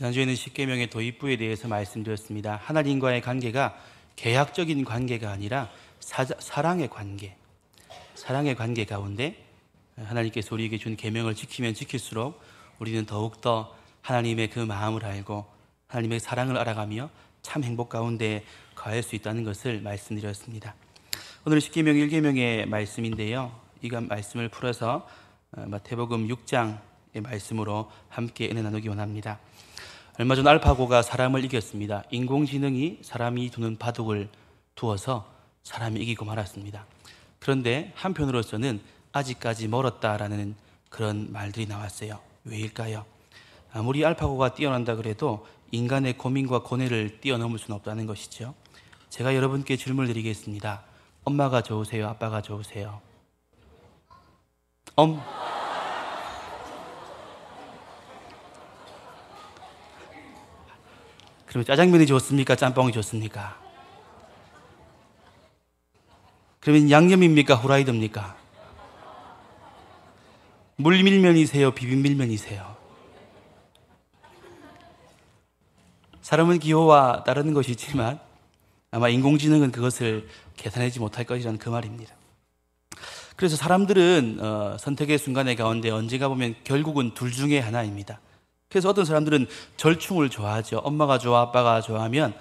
지난주에는 십계명의 도입부에 대해서 말씀드렸습니다. 하나님과의 관계가 계약적인 관계가 아니라 사랑의 관계, 사랑의 관계 가운데 하나님께서 우리에게 준 계명을 지키면 지킬수록 우리는 더욱더 하나님의 그 마음을 알고 하나님의 사랑을 알아가며 참 행복 가운데 거할 수 있다는 것을 말씀드렸습니다. 오늘은 십계명 1계명의 말씀인데요. 이 말씀을 풀어서 마태복음 6장의 말씀으로 함께 은혜 나누기 원합니다. 얼마 전 알파고가 사람을 이겼습니다. 인공지능이 사람이 두는 바둑을 두어서 사람이 이기고 말았습니다. 그런데 한편으로서는 아직까지 멀었다라는 그런 말들이 나왔어요. 왜일까요? 아무리 알파고가 뛰어난다 그래도 인간의 고민과 고뇌를 뛰어넘을 수는 없다는 것이죠. 제가 여러분께 질문을 드리겠습니다. 엄마가 좋으세요? 아빠가 좋으세요? 그러면 짜장면이 좋습니까? 짬뽕이 좋습니까? 그러면 양념입니까? 후라이드입니까? 물밀면이세요? 비빔밀면이세요? 사람은 기호와 따르는 것이지만 아마 인공지능은 그것을 계산하지 못할 것이라는 그 말입니다. 그래서 사람들은 선택의 순간의 가운데 언젠가 보면 결국은 둘 중에 하나입니다. 그래서 어떤 사람들은 절충을 좋아하죠. 엄마가 좋아, 아빠가 좋아하면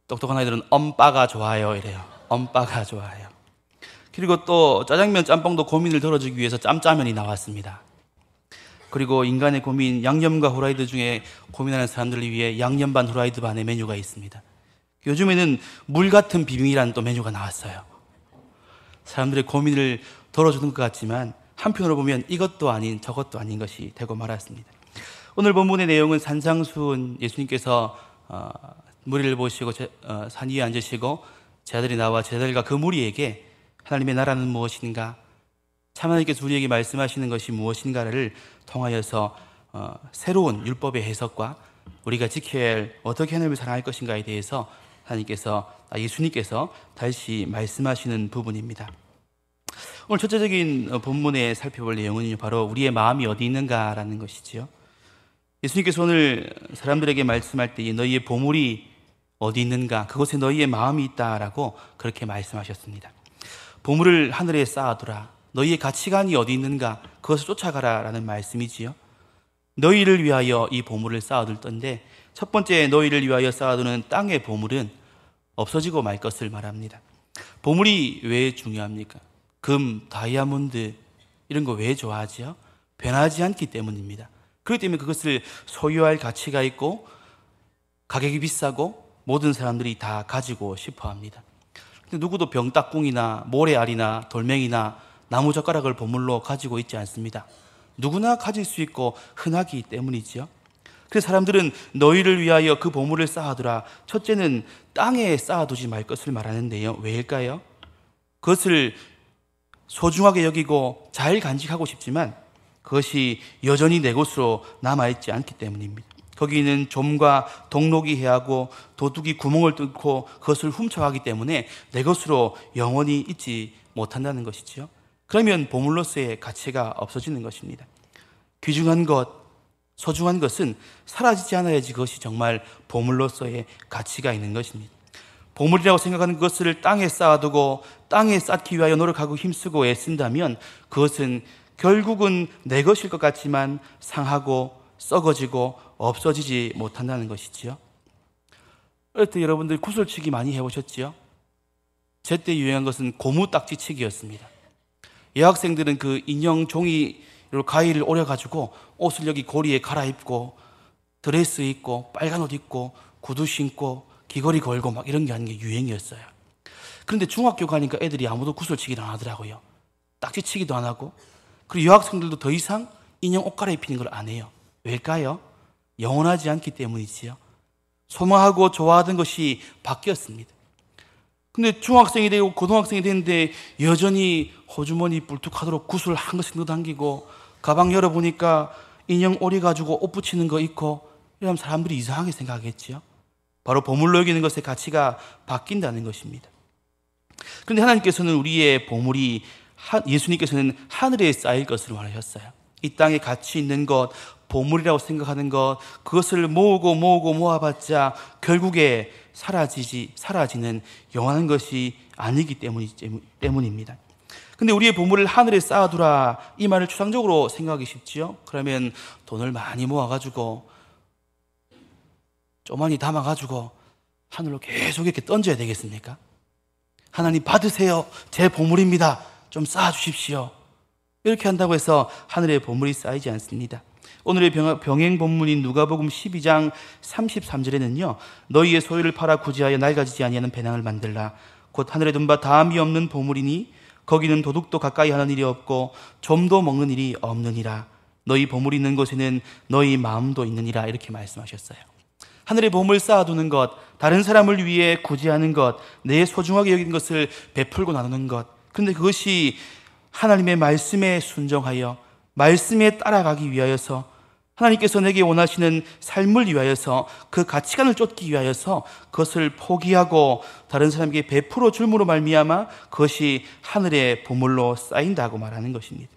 똑똑한 아이들은 엄빠가 좋아요 이래요. 엄빠가 좋아요. 그리고 또 짜장면, 짬뽕도 고민을 덜어주기 위해서 짬짜면이 나왔습니다. 그리고 인간의 고민, 양념과 후라이드 중에 고민하는 사람들을 위해 양념 반 후라이드 반의 메뉴가 있습니다. 요즘에는 물 같은 비빔이라는 또 메뉴가 나왔어요. 사람들의 고민을 덜어주는 것 같지만 한편으로 보면 이것도 아닌 저것도 아닌 것이 되고 말았습니다. 오늘 본문의 내용은 산상수훈, 예수님께서 무리를 보시고 산 위에 앉으시고 제자들이 나와 제자들과 그 무리에게 하나님의 나라는 무엇인가, 참 하나님께서 우리에게 말씀하시는 것이 무엇인가를 통하여서 새로운 율법의 해석과 우리가 지켜야 할 어떻게 하나님을 사랑할 것인가에 대해서 예수님께서 다시 말씀하시는 부분입니다. 오늘 첫째적인 본문에 살펴볼 내용은 바로 우리의 마음이 어디 있는가라는 것이지요. 예수님께서 오늘 사람들에게 말씀할 때 너희의 보물이 어디 있는가, 그곳에 너희의 마음이 있다라고 그렇게 말씀하셨습니다. 보물을 하늘에 쌓아두라, 너희의 가치관이 어디 있는가 그것을 쫓아가라라는 말씀이지요. 너희를 위하여 이 보물을 쌓아둘 텐데 첫 번째 너희를 위하여 쌓아두는 땅의 보물은 없어지고 말 것을 말합니다. 보물이 왜 중요합니까? 금, 다이아몬드 이런 거 왜 좋아하지요? 변하지 않기 때문입니다. 그렇기 때문에 그것을 소유할 가치가 있고 가격이 비싸고 모든 사람들이 다 가지고 싶어 합니다. 근데 누구도 병따궁이나 모래알이나 돌멩이나 나무젓가락을 보물로 가지고 있지 않습니다. 누구나 가질 수 있고 흔하기 때문이지요. 그래서 사람들은 너희를 위하여 그 보물을 쌓아두라. 첫째는 땅에 쌓아두지 말 것을 말하는데요. 왜일까요? 그것을 소중하게 여기고 잘 간직하고 싶지만 그것이 여전히 내 것으로 남아있지 않기 때문입니다. 거기는 좀과 동록이 해하고 도둑이 구멍을 뚫고 그것을 훔쳐가기 때문에 내 것으로 영원히 있지 못한다는 것이지요. 그러면 보물로서의 가치가 없어지는 것입니다. 귀중한 것, 소중한 것은 사라지지 않아야지 그것이 정말 보물로서의 가치가 있는 것입니다. 보물이라고 생각하는 것을 땅에 쌓아두고 땅에 쌓기 위하여 노력하고 힘쓰고 애쓴다면 그것은 결국은 내 것일 것 같지만 상하고 썩어지고 없어지지 못한다는 것이지요. 어릴 때 여러분들 구슬치기 많이 해보셨지요? 제때 유행한 것은 고무딱지치기였습니다. 여학생들은 그 인형 종이로 가위를 오려가지고 옷을 여기 고리에 갈아입고 드레스 입고 빨간 옷 입고 구두 신고 귀걸이 걸고 막 이런 게 하는 게 유행이었어요. 그런데 중학교 가니까 애들이 아무도 구슬치기를 안 하더라고요. 딱지치기도 안 하고, 그리고 여학생들도 더 이상 인형 옷 갈아입히는 걸 안 해요. 왜일까요? 영원하지 않기 때문이지요. 소망하고 좋아하던 것이 바뀌었습니다. 근데 중학생이 되고 고등학생이 됐는데 여전히 호주머니 뿔뚝하도록 구슬 한 것씩 넣어당기고 가방 열어보니까 인형 오리 가지고 옷 붙이는 거 있고 이러면 사람들이 이상하게 생각하겠지요. 바로 보물로 여기는 것의 가치가 바뀐다는 것입니다. 그런데 하나님께서는 우리의 보물이 예수님께서는 하늘에 쌓일 것으로 말하셨어요. 이 땅에 가치 있는 것, 보물이라고 생각하는 것, 그것을 모으고 모아봤자 결국에 사라지는 영원한 것이 아니기 때문입니다. 근데 우리의 보물을 하늘에 쌓아두라, 이 말을 추상적으로 생각하기 쉽지요. 그러면 돈을 많이 모아가지고 쪼만히 담아가지고 하늘로 계속 이렇게 던져야 되겠습니까? 하나님 받으세요, 제 보물입니다, 좀 쌓아주십시오. 이렇게 한다고 해서 하늘에 보물이 쌓이지 않습니다. 오늘의 병행 본문인 누가복음 12장 33절에는요, 너희의 소유를 팔아 구제하여 낡아지지 아니하는 배낭을 만들라. 곧 하늘에 둔 바 다함이 없는 보물이니 거기는 도둑도 가까이 하는 일이 없고 좀도 먹는 일이 없느니라. 너희 보물이 있는 곳에는 너희 마음도 있느니라. 이렇게 말씀하셨어요. 하늘에 보물 쌓아두는 것, 다른 사람을 위해 구제하는 것, 내 소중하게 여기는 것을 베풀고 나누는 것, 그런데 그것이 하나님의 말씀에 순종하여 말씀에 따라가기 위하여서, 하나님께서 내게 원하시는 삶을 위하여서, 그 가치관을 쫓기 위하여서 그것을 포기하고 다른 사람에게 베풀어 줄므로 말미암아 그것이 하늘의 보물로 쌓인다고 말하는 것입니다.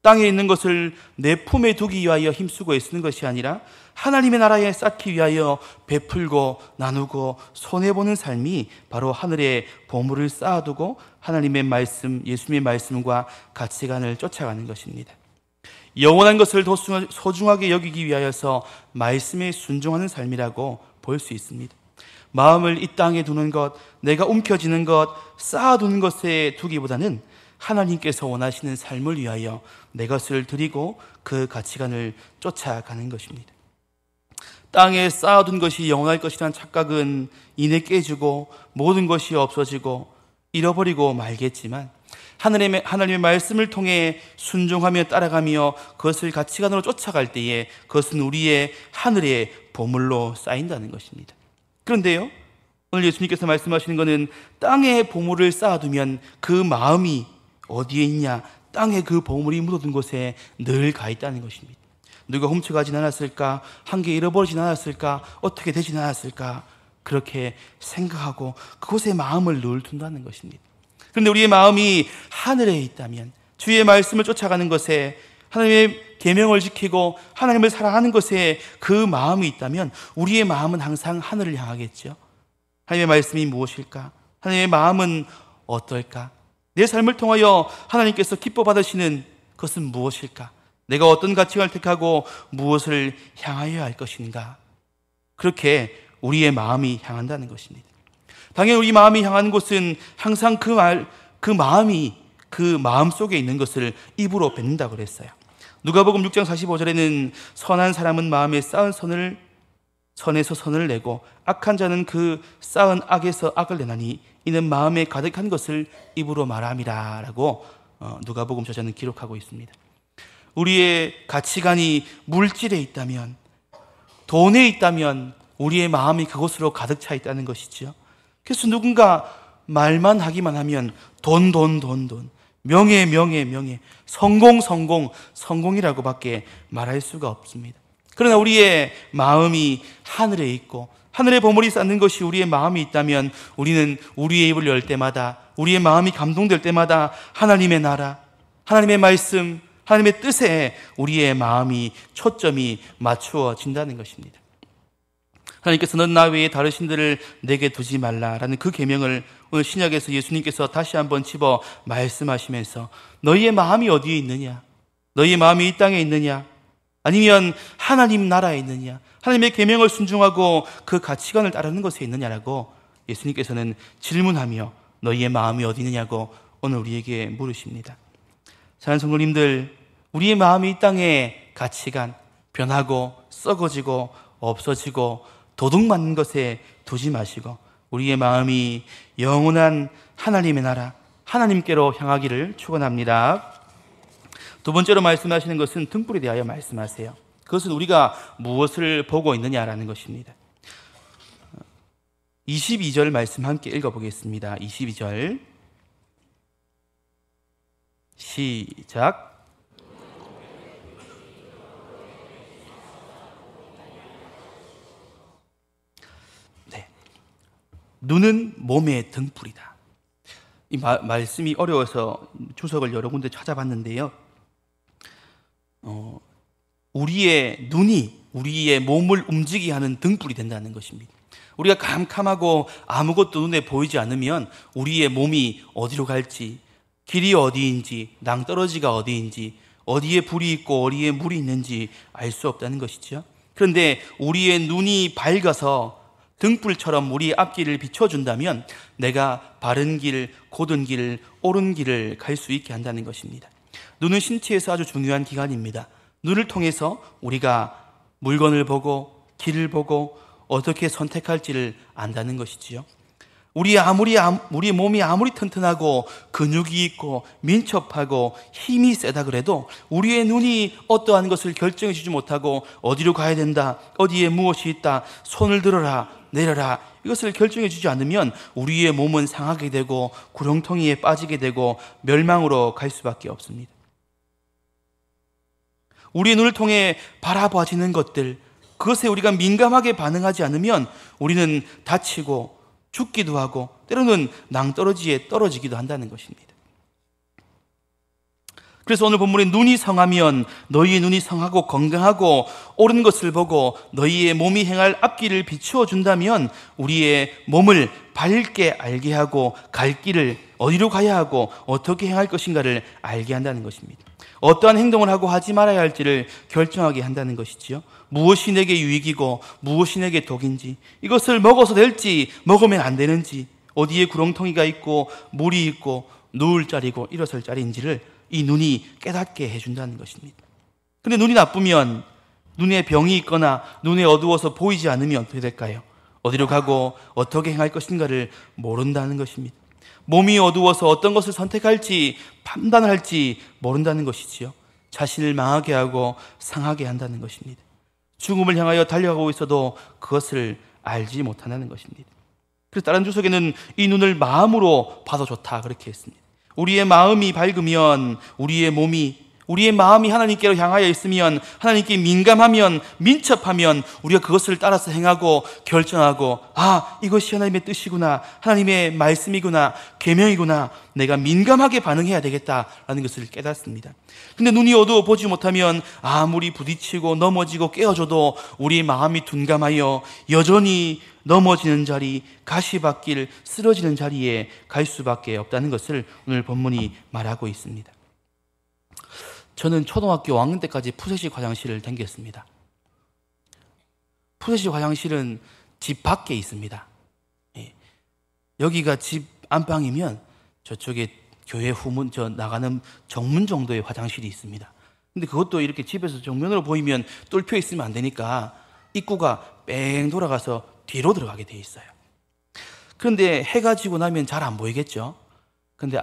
땅에 있는 것을 내 품에 두기 위하여 힘쓰고 애쓰는 것이 아니라 하나님의 나라에 쌓기 위하여 베풀고 나누고 손해보는 삶이 바로 하늘의 보물을 쌓아두고 하나님의 말씀, 예수님의 말씀과 가치관을 쫓아가는 것입니다. 영원한 것을 더 소중하게 여기기 위하여서 말씀에 순종하는 삶이라고 볼 수 있습니다. 마음을 이 땅에 두는 것, 내가 움켜쥐는 것, 쌓아두는 것에 두기보다는 하나님께서 원하시는 삶을 위하여 내 것을 드리고 그 가치관을 쫓아가는 것입니다. 땅에 쌓아둔 것이 영원할 것이라는 착각은 이내 깨지고 모든 것이 없어지고 잃어버리고 말겠지만, 하나님의 말씀을 통해 순종하며 따라가며 그것을 가치관으로 쫓아갈 때에 그것은 우리의 하늘의 보물로 쌓인다는 것입니다. 그런데요, 오늘 예수님께서 말씀하시는 것은 땅에 보물을 쌓아두면 그 마음이 어디에 있냐? 땅에 그 보물이 묻어둔 곳에 늘 가 있다는 것입니다. 누가 훔쳐가진 않았을까? 한 개 잃어버리진 않았을까? 어떻게 되진 않았을까? 그렇게 생각하고 그곳에 마음을 늘 둔다는 것입니다. 그런데 우리의 마음이 하늘에 있다면, 주의 말씀을 쫓아가는 것에, 하나님의 계명을 지키고 하나님을 사랑하는 것에 그 마음이 있다면 우리의 마음은 항상 하늘을 향하겠죠. 하나님의 말씀이 무엇일까? 하나님의 마음은 어떨까? 내 삶을 통하여 하나님께서 기뻐 받으시는 것은 무엇일까? 내가 어떤 가치관을 택하고 무엇을 향하여야 할 것인가? 그렇게 우리의 마음이 향한다는 것입니다. 당연히 우리 마음이 향하는 곳은 항상 그 마음이 그 마음 속에 있는 것을 입으로 뱉는다고 그랬어요. 누가복음 6장 45절에는 선한 사람은 마음에 쌓은 선에서 선을 내고 악한 자는 그 쌓은 악에서 악을 내나니 이는 마음에 가득한 것을 입으로 말함이라 라고 누가복음 저자는 기록하고 있습니다. 우리의 가치관이 물질에 있다면, 돈에 있다면 우리의 마음이 그곳으로 가득 차 있다는 것이죠. 그래서 누군가 말만 하기만 하면 돈, 명예, 성공이라고 밖에 말할 수가 없습니다. 그러나 우리의 마음이 하늘에 있고 하늘의 보물이 쌓는 것이 우리의 마음이 있다면 우리는 우리의 입을 열 때마다, 우리의 마음이 감동될 때마다 하나님의 나라, 하나님의 말씀, 하나님의 뜻에 우리의 마음이 초점이 맞추어진다는 것입니다. 하나님께서 넌 나 외에 다른 신들을 내게 두지 말라라는 그 계명을 오늘 신약에서 예수님께서 다시 한번 집어 말씀하시면서 너희의 마음이 어디에 있느냐? 너희의 마음이 이 땅에 있느냐? 아니면 하나님 나라에 있느냐? 하나님의 계명을 순종하고 그 가치관을 따르는 것에 있느냐라고 예수님께서는 질문하며 너희의 마음이 어디 있느냐고 오늘 우리에게 물으십니다. 사랑하는 성도님들, 우리의 마음이 이 땅의 가치관, 변하고 썩어지고 없어지고 도둑맞는 것에 두지 마시고 우리의 마음이 영원한 하나님의 나라, 하나님께로 향하기를 축원합니다. 두 번째로 말씀하시는 것은 등불에 대하여 말씀하세요. 그것은 우리가 무엇을 보고 있느냐라는 것입니다. 22절 말씀 함께 읽어보겠습니다. 22절 시작. 네, 눈은 몸의 등불이다. 이 말씀이 어려워서 주석을 여러 군데 찾아봤는데요, 우리의 눈이 우리의 몸을 움직이게 하는 등불이 된다는 것입니다. 우리가 캄캄하고 아무것도 눈에 보이지 않으면 우리의 몸이 어디로 갈지, 길이 어디인지, 낭떠러지가 어디인지, 어디에 불이 있고 어디에 물이 있는지 알 수 없다는 것이죠. 그런데 우리의 눈이 밝아서 등불처럼 우리 앞길을 비춰준다면 내가 바른 길, 곧은 길, 옳은 길을 갈 수 있게 한다는 것입니다. 눈은 신체에서 아주 중요한 기관입니다. 눈을 통해서 우리가 물건을 보고 길을 보고 어떻게 선택할지를 안다는 것이지요. 우리 몸이 아무리 튼튼하고 근육이 있고 민첩하고 힘이 세다 그래도 우리의 눈이 어떠한 것을 결정해 주지 못하고 어디로 가야 된다, 어디에 무엇이 있다, 손을 들어라, 내려라 이것을 결정해 주지 않으면 우리의 몸은 상하게 되고 구렁텅이에 빠지게 되고 멸망으로 갈 수밖에 없습니다. 우리의 눈을 통해 바라봐지는 것들, 그것에 우리가 민감하게 반응하지 않으면 우리는 다치고 죽기도 하고 때로는 낭떠러지에 떨어지기도 한다는 것입니다. 그래서 오늘 본문에 눈이 성하면 너희의 눈이 성하고 건강하고 옳은 것을 보고 너희의 몸이 행할 앞길을 비추어 준다면 우리의 몸을 밝게 알게 하고 갈 길을 어디로 가야 하고 어떻게 행할 것인가를 알게 한다는 것입니다. 어떠한 행동을 하고 하지 말아야 할지를 결정하게 한다는 것이지요. 무엇이 내게 유익이고 무엇이 내게 독인지, 이것을 먹어도 될지 먹으면 안 되는지, 어디에 구렁텅이가 있고 물이 있고 누울 자리고 일어설 자리인지를 이 눈이 깨닫게 해준다는 것입니다. 그런데 눈이 나쁘면, 눈에 병이 있거나 눈에 어두워서 보이지 않으면 어떻게 될까요? 어디로 가고 어떻게 행할 것인가를 모른다는 것입니다. 몸이 어두워서 어떤 것을 선택할지 판단할지 모른다는 것이지요. 자신을 망하게 하고 상하게 한다는 것입니다. 죽음을 향하여 달려가고 있어도 그것을 알지 못한다는 것입니다. 그래서 다른 주석에는 이 눈을 마음으로 봐도 좋다 그렇게 했습니다. 우리의 마음이 밝으면 우리의 마음이 하나님께로 향하여 있으면, 하나님께 민감하면, 민첩하면 우리가 그것을 따라서 행하고 결정하고, 이것이 하나님의 뜻이구나, 하나님의 말씀이구나, 계명이구나, 내가 민감하게 반응해야 되겠다라는 것을 깨닫습니다. 근데 눈이 어두워 보지 못하면 아무리 부딪히고 넘어지고 깨어져도 우리 마음이 둔감하여 여전히 넘어지는 자리, 가시밭길, 쓰러지는 자리에 갈 수밖에 없다는 것을 오늘 본문이 말하고 있습니다. 저는 초등학교 5학년 때까지 푸세식 화장실을 다녔습니다. 푸세식 화장실은 집 밖에 있습니다. 여기가 집 안방이면 저쪽에 교회 후문 나가는 정문 정도의 화장실이 있습니다. 근데 그것도 이렇게 집에서 정면으로 보이면 뚫혀 있으면 안 되니까 입구가 뺑 돌아가서 뒤로 들어가게 돼 있어요. 그런데 해가 지고 나면 잘 안 보이겠죠. 근데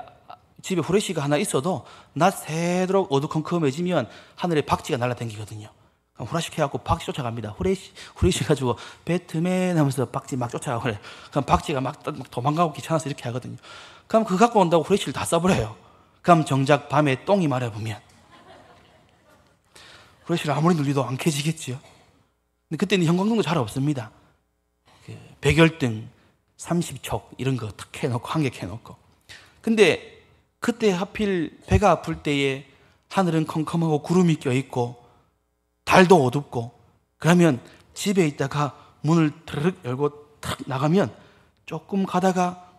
집에 후레쉬가 하나 있어도 낮 새도록 어두컴컴해지면 하늘에 박쥐가 날아다니거든요. 그럼 후라시 해갖고 박쥐 쫓아갑니다. 후레쉬 가지고 배트맨 하면서 박쥐 막 쫓아가고 그래. 그럼 박쥐가 막 도망가고 귀찮아서 이렇게 하거든요. 그럼 그거 갖고 온다고 후레쉬를 다 써버려요. 그럼 정작 밤에 똥이 마려보면 후레쉬를 아무리 눌리도 안 켜지겠죠. 근데 그때는 형광등도 잘 없습니다. 백열등 30촉 이런 거 탁 켜놓고 한 개 켜놓고. 근데 그때 하필 배가 아플 때에 하늘은 컴컴하고 구름이 껴있고 달도 어둡고, 그러면 집에 있다가 문을 드르륵 열고 탁 나가면 조금 가다가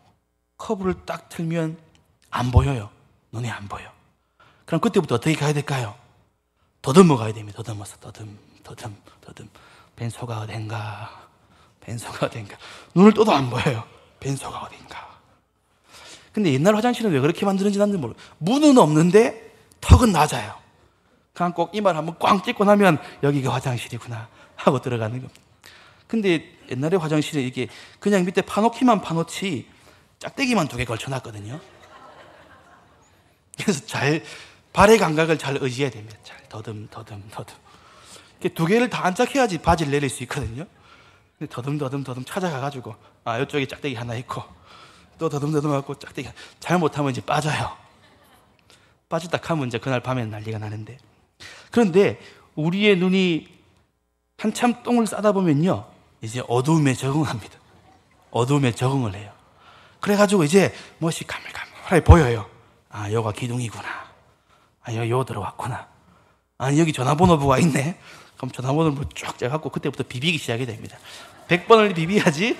커브를 딱 틀면 안 보여요. 눈에 안 보여. 그럼 그때부터 어떻게 가야 될까요? 더듬어 가야 됩니다. 더듬어서 더듬. 벤소가 어딘가. 눈을 떠도 안 보여요. 벤소가 어딘가. 근데 옛날 화장실은 왜 그렇게 만드는지 나는 모르겠어요. 문은 없는데 턱은 낮아요. 그냥 꼭 이마를 한번 꽝 찍고 나면 여기가 화장실이구나 하고 들어가는 겁니다. 근데 옛날에 화장실에 이게 그냥 밑에 파놓기만 파놓지 짝대기만 2개 걸쳐놨거든요. 그래서 발의 감각을 잘 의지해야 됩니다. 잘 더듬. 이렇게 2개를 다 안짝해야지 바지를 내릴 수 있거든요. 근데 더듬 찾아가가지고 이쪽에 짝대기 하나 있고 또 더듬하고 짝대기 잘못하면 이제 빠져요. 빠졌다 하면 이제 그날 밤에는 난리가 나는데, 그런데 우리의 눈이 한참 똥을 싸다 보면요 이제 어두움에 적응합니다. 어두움에 적응을 해요. 그래가지고 이제 무엇이 가물가물하게 보여요. 여가 기둥이구나. 요 들어왔구나. 아니, 여기 전화번호부가 있네. 그럼 전화번호를 쫙 짜갖고 그때부터 비비기 시작이 됩니다. 100번을 비비야지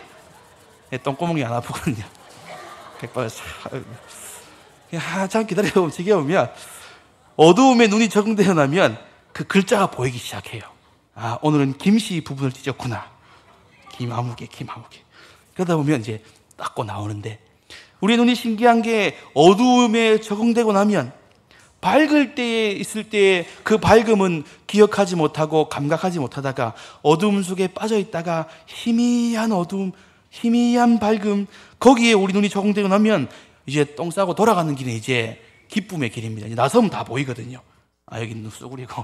똥구멍이 안 아프거든요. 100번을 한참 기다려보면 지겨우면 어두움에 눈이 적응되어 나면 그 글자가 보이기 시작해요. 아, 오늘은 김씨 부분을 찢었구나. 김아무개. 그러다 보면 이제 닦고 나오는데, 우리 눈이 신기한 게 어두움에 적응되고 나면 밝을 때에 있을 때의 그 밝음은 기억하지 못하고 감각하지 못하다가 어두움 속에 빠져 있다가 희미한 어두움, 희미한 밝음, 거기에 우리 눈이 적응되고 나면 이제 똥 싸고 돌아가는 길은 이제 기쁨의 길입니다. 이제 나서면 다 보이거든요. 아, 여기 눈 쏘그리고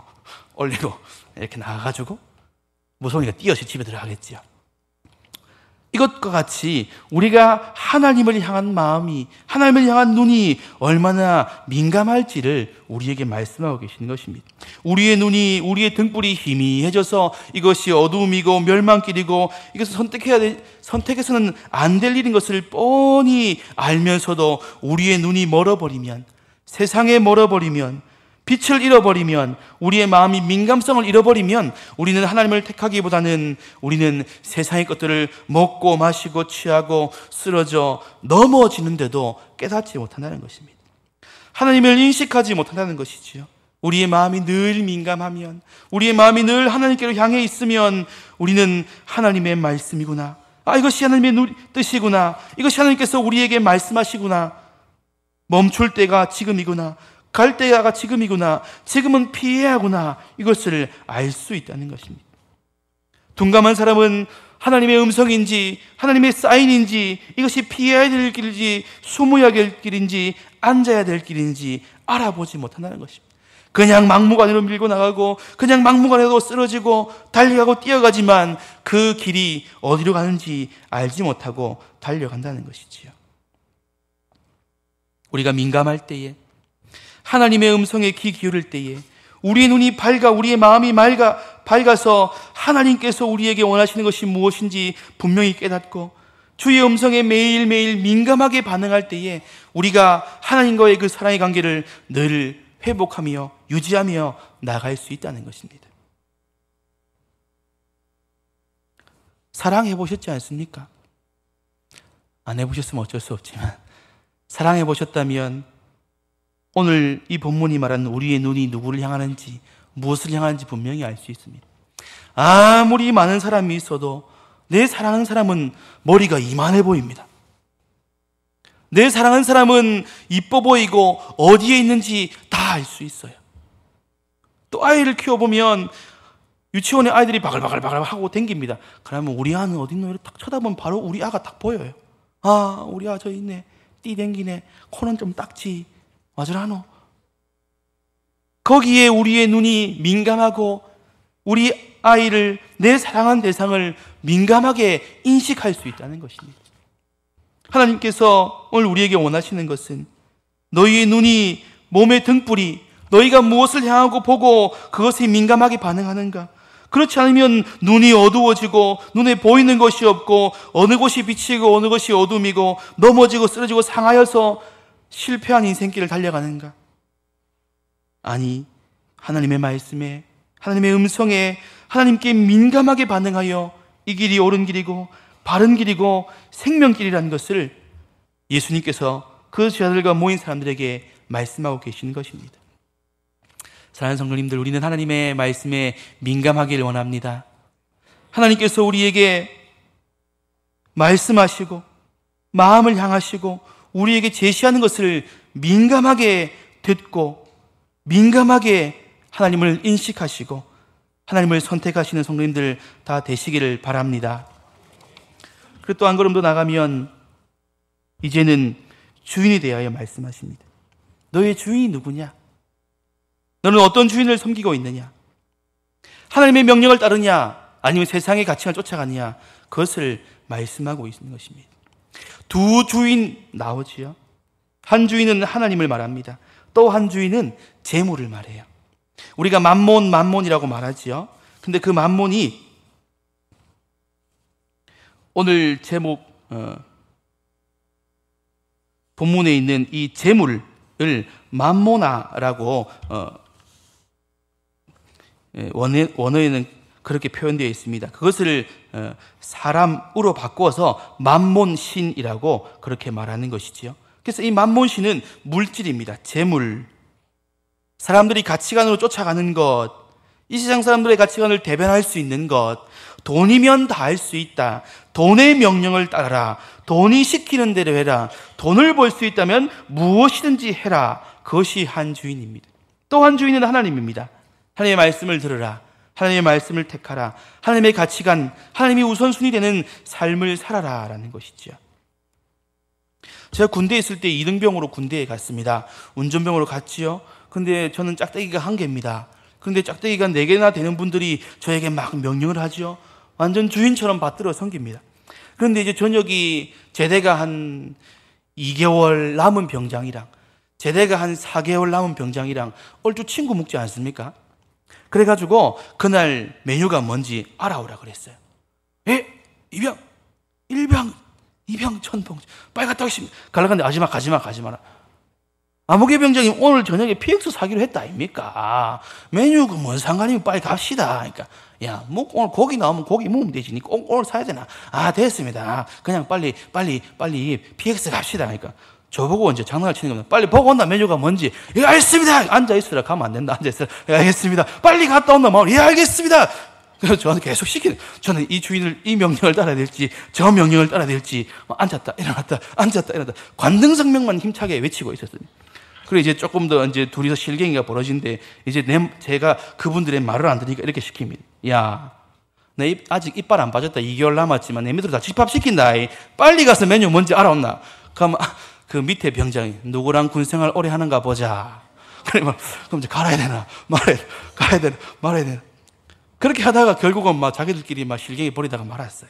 올리고 이렇게 나가가지고 무서우니까 뛰어서 집에 들어가겠지요. 이것과 같이 우리가 하나님을 향한 마음이, 하나님을 향한 눈이 얼마나 민감할지를 우리에게 말씀하고 계시는 것입니다. 우리의 눈이, 우리의 등불이 희미해져서 이것이 어두움이고 멸망길이고 이것을 선택해서는 안 될 일인 것을 뻔히 알면서도 우리의 눈이 멀어버리면, 세상에 멀어버리면, 빛을 잃어버리면, 우리의 마음이 민감성을 잃어버리면 우리는 하나님을 택하기보다는 우리는 세상의 것들을 먹고 마시고 취하고 쓰러져 넘어지는데도 깨닫지 못한다는 것입니다. 하나님을 인식하지 못한다는 것이지요. 우리의 마음이 늘 민감하면, 우리의 마음이 늘 하나님께로 향해 있으면 우리는 하나님의 말씀이구나, 아, 이것이 하나님의 뜻이구나, 이것이 하나님께서 우리에게 말씀하시구나, 멈출 때가 지금이구나, 갈 때가 지금이구나, 지금은 피해야 하구나, 이것을 알 수 있다는 것입니다. 둔감한 사람은 하나님의 음성인지 하나님의 사인인지, 이것이 피해야 될 길인지 숨어야 될 길인지 앉아야 될 길인지 알아보지 못한다는 것입니다. 그냥 막무가내로 밀고 나가고 그냥 막무가내로 쓰러지고 달려가고 뛰어가지만 그 길이 어디로 가는지 알지 못하고 달려간다는 것이지요. 우리가 민감할 때에, 하나님의 음성에 귀 기울일 때에, 우리의 눈이 밝아, 우리의 마음이 밝아서 하나님께서 우리에게 원하시는 것이 무엇인지 분명히 깨닫고 주의 음성에 매일매일 민감하게 반응할 때에 우리가 하나님과의 그 사랑의 관계를 늘 회복하며 유지하며 나갈 수 있다는 것입니다. 사랑해 보셨지 않습니까? 안 해보셨으면 어쩔 수 없지만 사랑해 보셨다면 오늘 이 본문이 말하는 우리의 눈이 누구를 향하는지, 무엇을 향하는지 분명히 알 수 있습니다. 아무리 많은 사람이 있어도 내 사랑하는 사람은 머리가 이만해 보입니다. 내 사랑하는 사람은 이뻐 보이고 어디에 있는지 다 알 수 있어요. 또 아이를 키워보면 유치원에 아이들이 바글바글 하고 댕깁니다. 그러면 우리 아는 어디 있노? 이렇게 딱 쳐다보면 바로 우리 아가 딱 보여요. 아, 우리 아 저 있네. 띠 댕기네. 코는 좀 딱지. 맞으라노? 거기에 우리의 눈이 민감하고 우리 아이를, 내 사랑하는 대상을 민감하게 인식할 수 있다는 것입니다. 하나님께서 오늘 우리에게 원하시는 것은 너희의 눈이, 몸의 등불이 너희가 무엇을 향하고 보고 그것에 민감하게 반응하는가? 그렇지 않으면 눈이 어두워지고 눈에 보이는 것이 없고 어느 곳이 빛이고 어느 것이 어둠이고 넘어지고 쓰러지고 상하여서 실패한 인생길을 달려가는가? 아니, 하나님의 말씀에, 하나님의 음성에 하나님께 민감하게 반응하여 이 길이 옳은 길이고 바른 길이고 생명길이라는 것을 예수님께서 그 제자들과 모인 사람들에게 말씀하고 계시는 것입니다. 사랑하는 성도님들, 우리는 하나님의 말씀에 민감하기를 원합니다. 하나님께서 우리에게 말씀하시고 마음을 향하시고 우리에게 제시하는 것을 민감하게 듣고 민감하게 하나님을 인식하시고 하나님을 선택하시는 성도님들 다 되시기를 바랍니다. 그리고 또 한 걸음 더 나가면 이제는 주인에 대하여 말씀하십니다. 너의 주인이 누구냐? 너는 어떤 주인을 섬기고 있느냐? 하나님의 명령을 따르냐? 아니면 세상의 가치를 쫓아가느냐? 그것을 말씀하고 있는 것입니다. 두 주인 나오지요. 한 주인은 하나님을 말합니다. 또 한 주인은 재물을 말해요. 우리가 만몬이라고 말하지요. 근데 그 만몬이 오늘 제목 본문에 있는 이 재물을 만모나라고 원어에는 그렇게 표현되어 있습니다. 그것을 사람으로 바꾸어서 만몬신이라고 그렇게 말하는 것이지요. 그래서 이 만몬신은 물질입니다. 재물. 사람들이 가치관으로 쫓아가는 것, 이 세상 사람들의 가치관을 대변할 수 있는 것, 돈이면 다 할 수 있다. 돈의 명령을 따라라. 돈이 시키는 대로 해라. 돈을 벌 수 있다면 무엇이든지 해라. 그것이 한 주인입니다. 또 한 주인은 하나님입니다. 하나님의 말씀을 들으라. 하나님의 말씀을 택하라. 하나님의 가치관, 하나님이 우선순위 되는 삶을 살아라 라는 것이죠. 제가 군대에 있을 때 이등병으로 군대에 갔습니다. 운전병으로 갔지요. 근데 저는 짝대기가 1개입니다. 그런데 짝대기가 4개나 되는 분들이 저에게 막 명령을 하죠. 완전 주인처럼 받들어 섬깁니다. 그런데 이제 저녁이 제대가 한 2개월 남은 병장이랑 제대가 한 4개월 남은 병장이랑 얼추 친구 묵지 않습니까? 그래가지고 그날 메뉴가 뭔지 알아오라 그랬어요. 이병, 1병, 2병, 1000병 빨리 갔다 오겠습니다. 가려갔는데 가지 마라. 아무개 병장님 오늘 저녁에 PX 사기로 했다 아닙니까? 메뉴가 뭔 상관이면 빨리 갑시다. 그러니까 야, 뭐 오늘 고기 나오면 고기 먹으면 되지. 오늘 사야 되나? 됐습니다. 그냥 빨리 PX 갑시다. 그러니까 저보고 이제 장난을 치는 겁니다. 빨리 보고 온다. 메뉴가 뭔지. 예, 알겠습니다. 앉아있으라. 가면 안 된다. 앉아있으라. 예, 알겠습니다. 빨리 갔다 온다. 예, 알겠습니다. 그래서 저는 계속 저는 이 주인을, 이 명령을 따라야 될지, 저 명령을 따라야 될지, 앉았다, 일어났다, 앉았다, 일어났다. 관등성명만 힘차게 외치고 있었어요. 그리고 이제 조금 더 이제 둘이서 실갱이가 벌어진데, 이제 제가 그분들의 말을 안 들으니까 이렇게 시킵니다. 야, 내 아직 이빨 안 빠졌다. 2개월 남았지만 내 밑으로 다 집합시킨다. 빨리 가서 메뉴 뭔지 알아온나. 그럼 그 밑에 병장이 누구랑 군생활 오래 하는가 보자. 그럼 이제 가야 되나 말아야 되나. 그렇게 하다가 결국은 막 자기들끼리 막 실갱이 벌이다가 말았어요.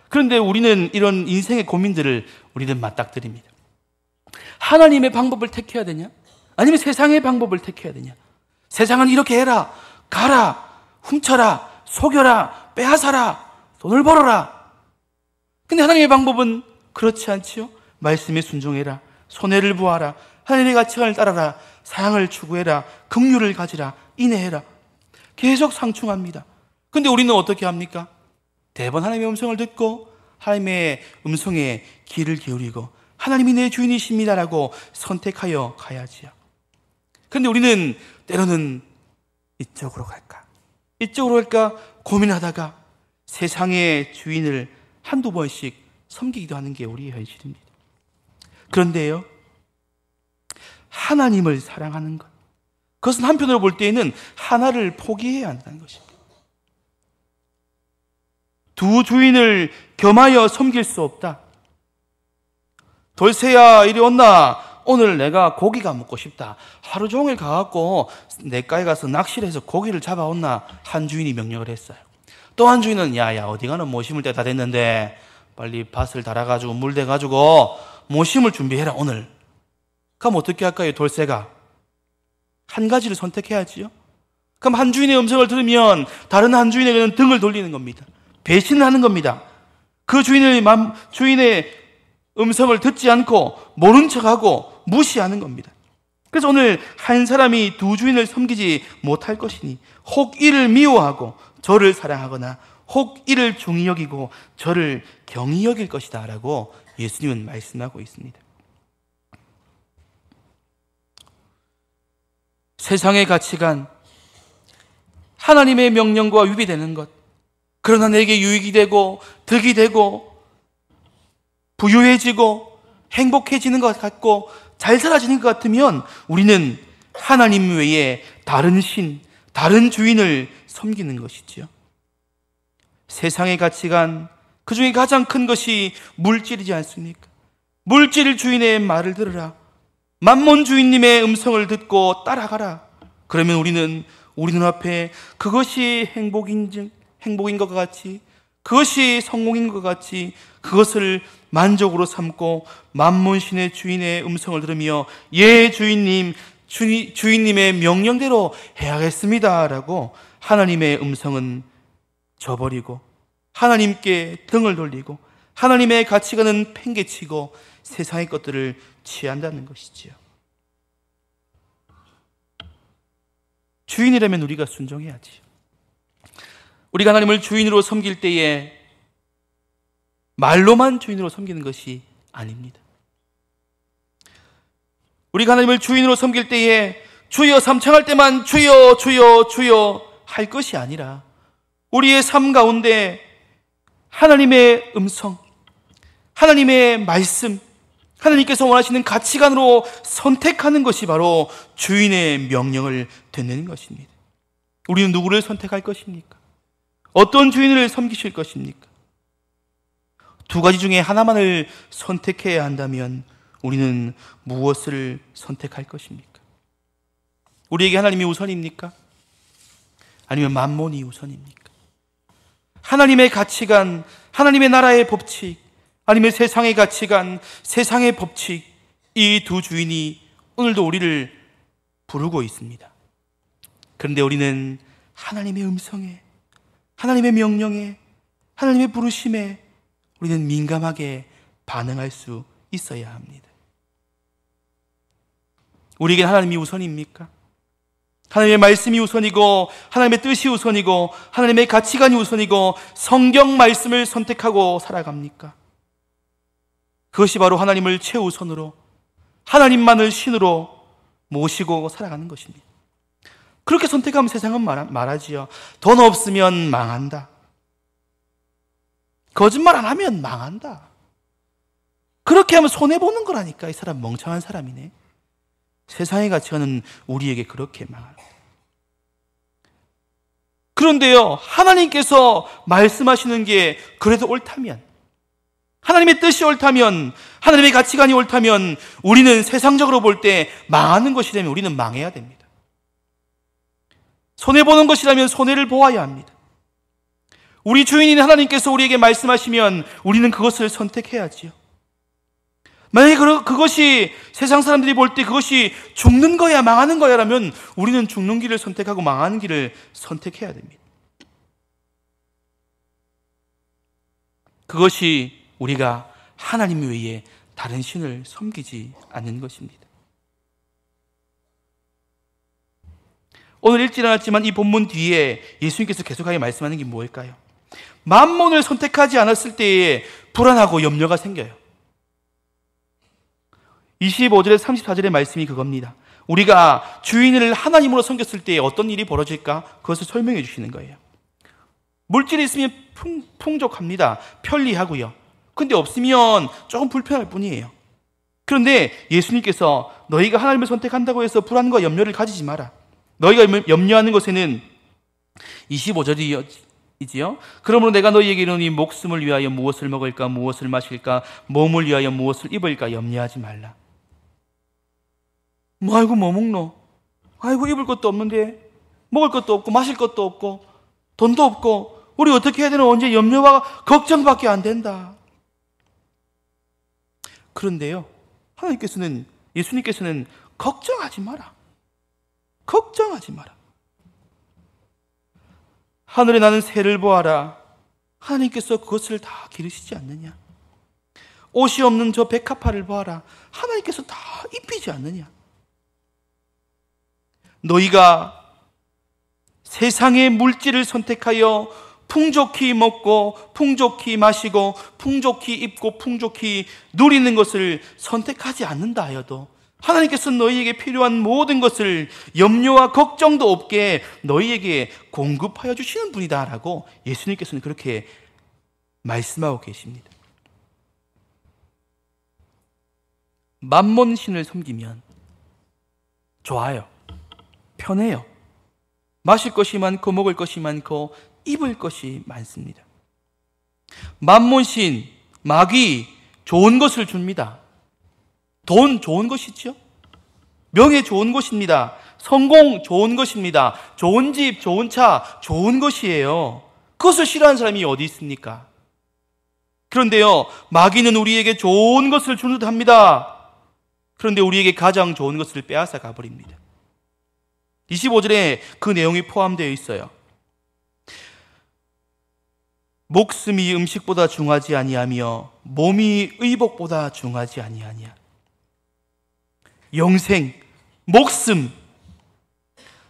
그런데 우리는 이런 인생의 고민들을 우리는 맞닥뜨립니다. 하나님의 방법을 택해야 되냐? 아니면 세상의 방법을 택해야 되냐? 세상은 이렇게 해라, 가라, 훔쳐라, 속여라, 빼앗아라, 돈을 벌어라. 근데 하나님의 방법은 그렇지 않지요? 말씀에 순종해라, 손해를 보아라, 하나님의 가치관을 따라라, 사랑을 추구해라, 긍휼을 가지라, 인내해라. 계속 상충합니다. 근데 우리는 어떻게 합니까? 대번 하나님의 음성을 듣고 하나님의 음성에 귀를 기울이고 하나님이 내 주인이십니다라고 선택하여 가야지요. 근데 우리는 때로는 이쪽으로 갈까 고민하다가 세상의 주인을 한두 번씩 섬기기도 하는 게 우리의 현실입니다. 그런데요, 하나님을 사랑하는 것, 그것은 한편으로 볼 때에는 하나를 포기해야 한다는 것입니다. 두 주인을 겸하여 섬길 수 없다. 돌쇠야 이리 온나? 오늘 내가 고기가 먹고 싶다. 하루 종일 가갖고 냇가에 가서 낚시를 해서 고기를 잡아온나? 한 주인이 명령을 했어요. 또 한 주인은 야야 어디 가는 모 심을 때 다 됐는데 빨리 밭을 달아가지고 물 대가지고 모 심을 준비해라 오늘. 그럼 어떻게 할까요? 돌쇠가 한 가지를 선택해야지요. 그럼 한 주인의 음성을 들으면 다른 한 주인에게는 등을 돌리는 겁니다. 배신을 하는 겁니다. 그 주인의 음성을 듣지 않고 모른 척하고 무시하는 겁니다. 그래서 오늘 한 사람이 두 주인을 섬기지 못할 것이니 혹 이를 미워하고 저를 사랑하거나 혹 이를 중히 여기고 저를 경히 여길 것이다 라고 예수님은 말씀하고 있습니다. 세상의 가치관, 하나님의 명령과 위배되는 것, 그러나 내게 유익이 되고 득이 되고 부유해지고 행복해지는 것 같고 잘 살아지는 것 같으면 우리는 하나님 외에 다른 신, 다른 주인을 섬기는 것이지요. 세상의 가치관, 그 중에 가장 큰 것이 물질이지 않습니까? 물질 주인의 말을 들으라. 만몬 주인님의 음성을 듣고 따라가라. 그러면 우리는 우리 눈앞에 그것이 행복인 것 같이, 그것이 성공인 것 같이 그것을 만족으로 삼고 만몬신의 주인의 음성을 들으며 예 주인님, 주인님의 명령대로 해야겠습니다 라고 하나님의 음성은 저버리고 하나님께 등을 돌리고 하나님의 가치관은 팽개치고 세상의 것들을 취한다는 것이지요. 주인이라면 우리가 순종해야지. 우리가 하나님을 주인으로 섬길 때에 말로만 주인으로 섬기는 것이 아닙니다. 우리가 하나님을 주인으로 섬길 때에 주여 삼창할 때만 주여 주여 주여 할 것이 아니라 우리의 삶 가운데 하나님의 음성, 하나님의 말씀, 하나님께서 원하시는 가치관으로 선택하는 것이 바로 주인의 명령을 듣는 것입니다. 우리는 누구를 선택할 것입니까? 어떤 주인을 섬기실 것입니까? 두 가지 중에 하나만을 선택해야 한다면 우리는 무엇을 선택할 것입니까? 우리에게 하나님이 우선입니까? 아니면 만몬이 우선입니까? 하나님의 가치관, 하나님의 나라의 법칙, 아니면 세상의 가치관, 세상의 법칙, 이 두 주인이 오늘도 우리를 부르고 있습니다. 그런데 우리는 하나님의 음성에, 하나님의 명령에, 하나님의 부르심에 우리는 민감하게 반응할 수 있어야 합니다. 우리에게 하나님이 우선입니까? 하나님의 말씀이 우선이고 하나님의 뜻이 우선이고 하나님의 가치관이 우선이고 성경 말씀을 선택하고 살아갑니까? 그것이 바로 하나님을 최우선으로 하나님만을 신으로 모시고 살아가는 것입니다. 그렇게 선택하면 세상은 말하지요. 돈 없으면 망한다. 거짓말 안 하면 망한다. 그렇게 하면 손해보는 거라니까. 이 사람 멍청한 사람이네. 세상의 가치관은 우리에게 그렇게 말합니다. 그런데요, 하나님께서 말씀하시는 게 그래도 옳다면, 하나님의 뜻이 옳다면, 하나님의 가치관이 옳다면 우리는 세상적으로 볼 때 망하는 것이라면 우리는 망해야 됩니다. 손해보는 것이라면 손해를 보아야 합니다. 우리 주인인 하나님께서 우리에게 말씀하시면 우리는 그것을 선택해야지요. 만약에 그것이 세상 사람들이 볼 때 그것이 죽는 거야 망하는 거야 라면 우리는 죽는 길을 선택하고 망하는 길을 선택해야 됩니다. 그것이 우리가 하나님 외에 다른 신을 섬기지 않는 것입니다. 오늘 읽지 않았지만 이 본문 뒤에 예수님께서 계속하게 말씀하는 게 뭘까요? 만몬을 선택하지 않았을 때에 불안하고 염려가 생겨요. 25절에 34절의 말씀이 그겁니다. 우리가 주인을 하나님으로 섬겼을 때 어떤 일이 벌어질까? 그것을 설명해 주시는 거예요. 물질이 있으면 풍족합니다. 편리하고요. 근데 없으면 조금 불편할 뿐이에요. 그런데 예수님께서 너희가 하나님을 선택한다고 해서 불안과 염려를 가지지 마라. 너희가 염려하는 것에는 25절이지요. 그러므로 내가 너희에게 이르노니 목숨을 위하여 무엇을 먹을까 무엇을 마실까 몸을 위하여 무엇을 입을까 염려하지 말라. 아이고 뭐 먹노? 아이고 입을 것도 없는데 먹을 것도 없고 마실 것도 없고 돈도 없고 우리 어떻게 해야 되나 언제 염려와 걱정밖에 안 된다. 그런데요, 예수님께서는 걱정하지 마라. 걱정하지 마라. 하늘에 나는 새를 보아라. 하나님께서 그것을 다 기르시지 않느냐? 옷이 없는 저 백합화를 보아라. 하나님께서 다 입히지 않느냐? 너희가 세상의 물질을 선택하여 풍족히 먹고 풍족히 마시고 풍족히 입고 풍족히 누리는 것을 선택하지 않는다 하여도 하나님께서 너희에게 필요한 모든 것을 염려와 걱정도 없게 너희에게 공급하여 주시는 분이다라고 예수님께서는 그렇게 말씀하고 계십니다. 만몬신을 섬기면 좋아요. 편해요. 마실 것이 많고 먹을 것이 많고 입을 것이 많습니다. 만몬신, 마귀 좋은 것을 줍니다. 돈 좋은 것이죠. 명예 좋은 것입니다. 성공 좋은 것입니다. 좋은 집, 좋은 차 좋은 것이에요. 그것을 싫어하는 사람이 어디 있습니까? 그런데요, 마귀는 우리에게 좋은 것을 주는 듯 합니다. 그런데 우리에게 가장 좋은 것을 빼앗아 가버립니다. 25절에 그 내용이 포함되어 있어요. 목숨이 음식보다 중하지 아니하며 몸이 의복보다 중하지 아니하냐. 영생, 목숨,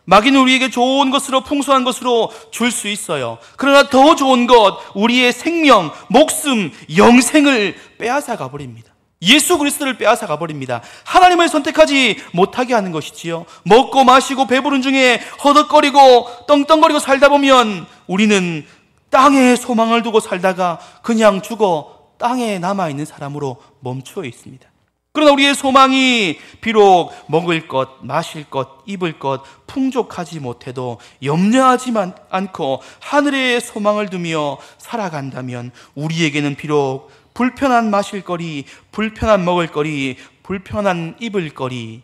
마귀는 우리에게 좋은 것으로, 풍성한 것으로 줄 수 있어요. 그러나 더 좋은 것, 우리의 생명, 목숨, 영생을 빼앗아 가버립니다. 예수 그리스도를 빼앗아 가버립니다. 하나님을 선택하지 못하게 하는 것이지요. 먹고 마시고 배부른 중에 허덕거리고 떵떵거리고 살다 보면 우리는 땅에 소망을 두고 살다가 그냥 죽어 땅에 남아있는 사람으로 멈추어 있습니다. 그러나 우리의 소망이 비록 먹을 것, 마실 것, 입을 것 풍족하지 못해도 염려하지 않고 하늘에 소망을 두며 살아간다면 우리에게는 비록 불편한 마실거리, 불편한 먹을거리, 불편한 입을거리,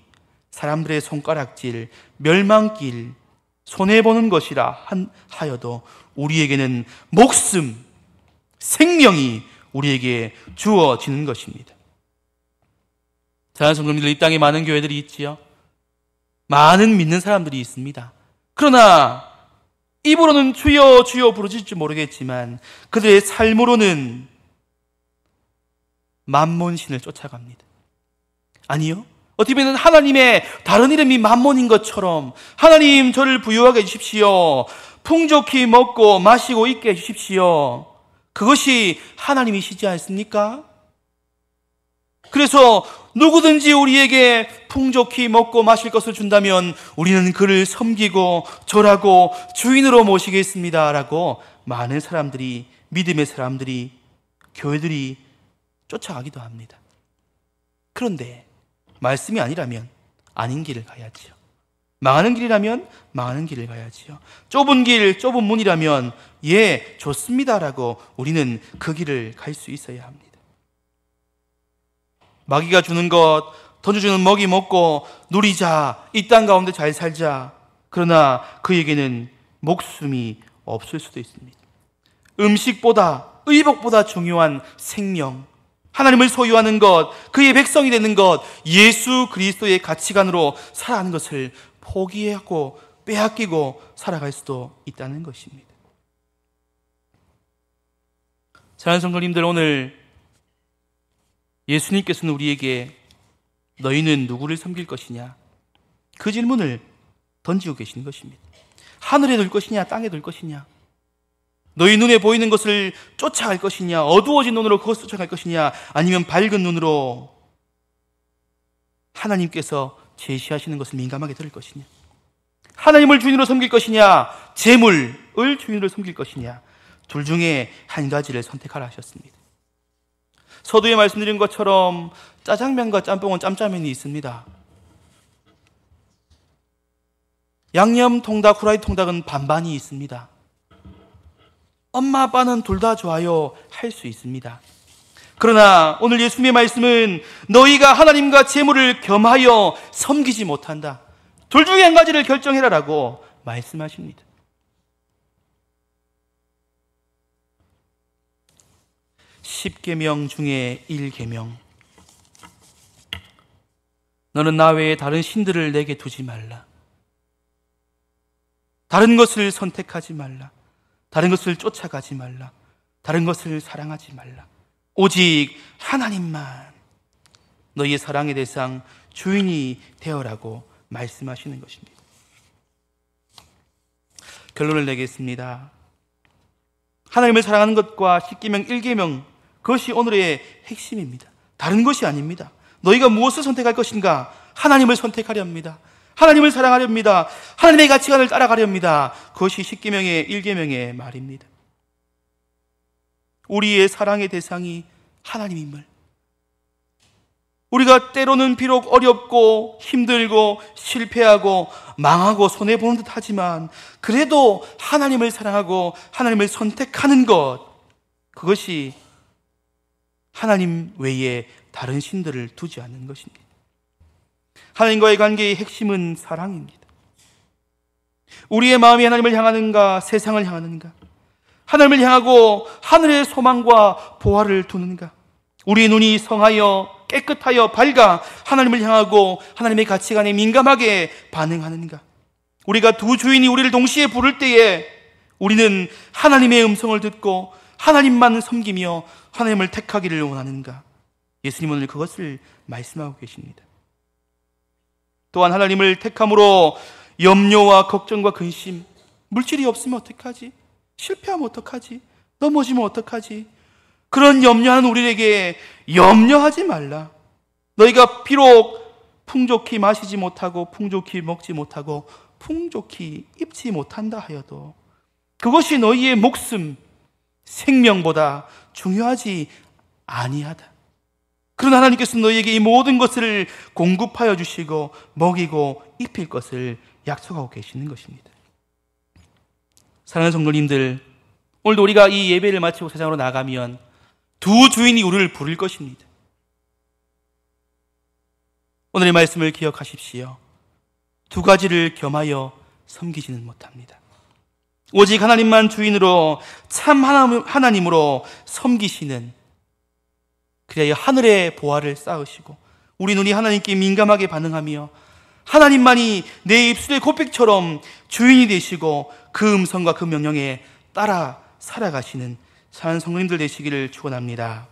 사람들의 손가락질, 멸망길, 손해보는 것이라 하여도 우리에게는 목숨, 생명이 우리에게 주어지는 것입니다. 사랑하는 성도님들, 이 땅에 많은 교회들이 있지요. 많은 믿는 사람들이 있습니다. 그러나 입으로는 주여 주여 부르실지 모르겠지만 그들의 삶으로는 만몬신을 쫓아갑니다. 아니요, 어떻게 보면 하나님의 다른 이름이 만몬인 것처럼 하나님 저를 부유하게 해주십시오, 풍족히 먹고 마시고 있게 해주십시오, 그것이 하나님이시지 않습니까? 그래서 누구든지 우리에게 풍족히 먹고 마실 것을 준다면 우리는 그를 섬기고 절하고 주인으로 모시겠습니다 라고 많은 사람들이, 믿음의 사람들이, 교회들이 쫓아가기도 합니다. 그런데 말씀이 아니라면 아닌 길을 가야지요. 망하는 길이라면 망하는 길을 가야지요. 좁은 길, 좁은 문이라면 예, 좋습니다라고 우리는 그 길을 갈 수 있어야 합니다. 마귀가 주는 것, 던져주는 먹이 먹고 누리자, 이 땅 가운데 잘 살자. 그러나 그에게는 목숨이 없을 수도 있습니다. 음식보다, 의복보다 중요한 생명, 하나님을 소유하는 것, 그의 백성이 되는 것, 예수 그리스도의 가치관으로 살아가는 것을 포기하고 빼앗기고 살아갈 수도 있다는 것입니다. 사랑하는 성도님들, 오늘 예수님께서는 우리에게 너희는 누구를 섬길 것이냐, 그 질문을 던지고 계시는 것입니다. 하늘에 둘 것이냐, 땅에 둘 것이냐, 너희 눈에 보이는 것을 쫓아갈 것이냐, 어두워진 눈으로 그것을 쫓아갈 것이냐, 아니면 밝은 눈으로 하나님께서 제시하시는 것을 민감하게 들을 것이냐, 하나님을 주인으로 섬길 것이냐, 재물을 주인으로 섬길 것이냐, 둘 중에 한 가지를 선택하라 하셨습니다. 서두에 말씀드린 것처럼 짜장면과 짬뽕은 짬짜면이 있습니다. 양념 통닭, 후라이 통닭은 반반이 있습니다. 엄마, 아빠는 둘 다 좋아요 할 수 있습니다. 그러나 오늘 예수님의 말씀은 너희가 하나님과 재물을 겸하여 섬기지 못한다. 둘 중에 한 가지를 결정해라라고 말씀하십니다. 십계명 중에 1계명, 너는 나 외에 다른 신들을 내게 두지 말라. 다른 것을 선택하지 말라. 다른 것을 쫓아가지 말라. 다른 것을 사랑하지 말라. 오직 하나님만 너희의 사랑의 대상, 주인이 되어라고 말씀하시는 것입니다. 결론을 내겠습니다. 하나님을 사랑하는 것과 십계명 1계명, 그것이 오늘의 핵심입니다. 다른 것이 아닙니다. 너희가 무엇을 선택할 것인가? 하나님을 선택하려 합니다. 하나님을 사랑하려 합니다. 하나님의 가치관을 따라가려 합니다. 그것이 십계명의 1계명의 말입니다. 우리의 사랑의 대상이 하나님임을, 우리가 때로는 비록 어렵고 힘들고 실패하고 망하고 손해보는 듯 하지만 그래도 하나님을 사랑하고 하나님을 선택하는 것, 그것이 하나님 외에 다른 신들을 두지 않는 것입니다. 하나님과의 관계의 핵심은 사랑입니다. 우리의 마음이 하나님을 향하는가, 세상을 향하는가? 하나님을 향하고 하늘의 소망과 보화를 두는가? 우리의 눈이 성하여 깨끗하여 밝아 하나님을 향하고 하나님의 가치관에 민감하게 반응하는가? 우리가 두 주인이 우리를 동시에 부를 때에 우리는 하나님의 음성을 듣고 하나님만 섬기며 하나님을 택하기를 원하는가? 예수님은 오늘 그것을 말씀하고 계십니다. 또한 하나님을 택함으로 염려와 걱정과 근심, 물질이 없으면 어떡하지? 실패하면 어떡하지? 넘어지면 어떡하지? 그런 염려하는 우리에게 염려하지 말라. 너희가 비록 풍족히 마시지 못하고 풍족히 먹지 못하고 풍족히 입지 못한다 하여도 그것이 너희의 목숨, 생명보다 중요하지 아니하다. 그러나 하나님께서 너희에게 이 모든 것을 공급하여 주시고 먹이고 입힐 것을 약속하고 계시는 것입니다. 사랑하는 성도님들, 오늘도 우리가 이 예배를 마치고 세상으로 나가면 두 주인이 우리를 부를 것입니다. 오늘의 말씀을 기억하십시오. 두 가지를 겸하여 섬기지는 못합니다. 오직 하나님만 주인으로 참 하나님으로 섬기시는, 그래야 하늘의 보화를 쌓으시고 우리 눈이 하나님께 민감하게 반응하며 하나님만이 내 입술의 고백처럼 주인이 되시고 그 음성과 그 명령에 따라 살아가시는 사랑하는 성도님들 되시기를 축원합니다.